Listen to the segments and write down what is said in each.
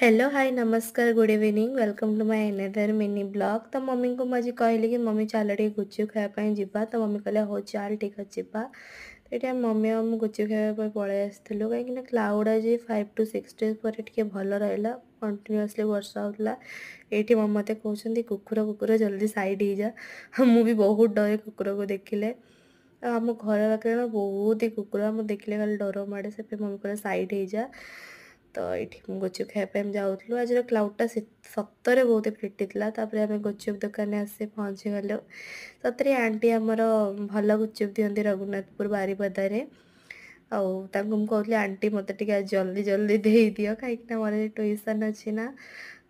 Hello hi नमस्कार good evening welcome to my another mini blog. तो mummy को मुझे कहली कि मम्मी चल टे गुपचुप खायापाई जावा। तो मम्मी कहले हो चल ठीक अच्छे जावा। तो ये मम्मी और गुपचुप खायापाई पलि आसलु कहीं क्लाउड आज 5 to 6 days पर टिके भल रहा कंटिन्यूअसली वर्षा होता। ये मम्मी मत कहते कुकुर कुकुर जल्दी साइड हो जा। मुझे बहुत डरे कुकुर को देखिले। आम घर पाखे बहुत ही कुकुर मुझे देखिले खाली डर माड़े से मम्मी कह साइड हो जा। तो ये गुपचुप खायापाई जाऊँ आज क्लाउडटा सतरे बहुत प्रिटी था। आम गुपचुप दुकान आसी पहुँची गलु। सतरे आंटी आमर भल गुपचुप दिखती रघुनाथपुर बारीपदारे। कहली आंटी मत जल्दी जल्दी दे दियो कहीं मोर ट्यूशन अच्छी ना।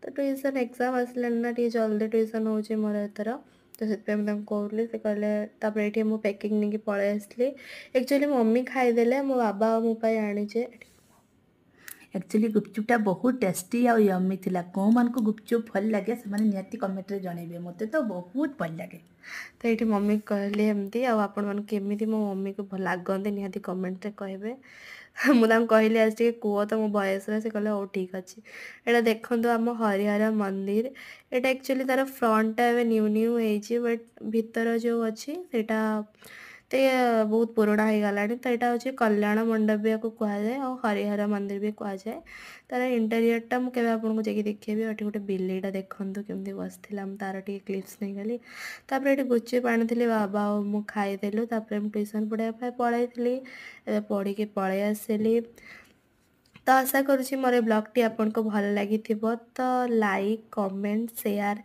तो ट्यूशन एग्जाम आसला ना जल्दी ट्यूशन हो मोर एथर। तो से कहली से कहले ये मुझे पैकिंग नहीं पलि आसली। एक्चुअली मम्मी खाईदे मो बाबा और मोपाई आनीचे। एक्चुअली गुपचुपटा बहुत टेस्टी और यम्मी थिला। कौन मान को गुपचुप भल लगे से माने नियति कमेंट रे जणेबे। मते तो बहुत भल लगे। तो ये मम्मी कहली एमती आपण मन केमी मो मम्मी को भल लगते निहाती कमेंट रे कहे। मुझे कहली आज टे कह तो मो बयस से कहले हो ठीक अच्छे। यहाँ देखो आम हरिहर मंदिर यहाँ एक्चुअली तार फ्रंटा ए न्यू न्यू होती बट भीतर जो अच्छी सेटा तो ये बहुत पुराना हो गला। तो यहाँ हूँ कल्याण मंडप या कहुए और हरिहर मंदिर भी कहुए। तार इंटेरियरटा मुझे आपको जाकि देखी ये गोटे बिलेटा देखूँ केमती बसला तार टे क्लिप्स नहीं गली। तापर ये गुपचुप आनी बाबा और मु खाईदेलु। ट्यूशन पढ़ाई पलि पढ़ी पलि आसली। तो आशा करुँची मोर ब्लॉगटी आपको भल लगी। तो like comment share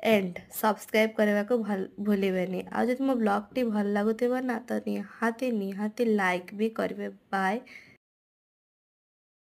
and subscribe करने को भूलें। आज मो ब्लॉगटी भल लगुव ना तो निहाती निहाती लाइक भी करेंगे। बाय।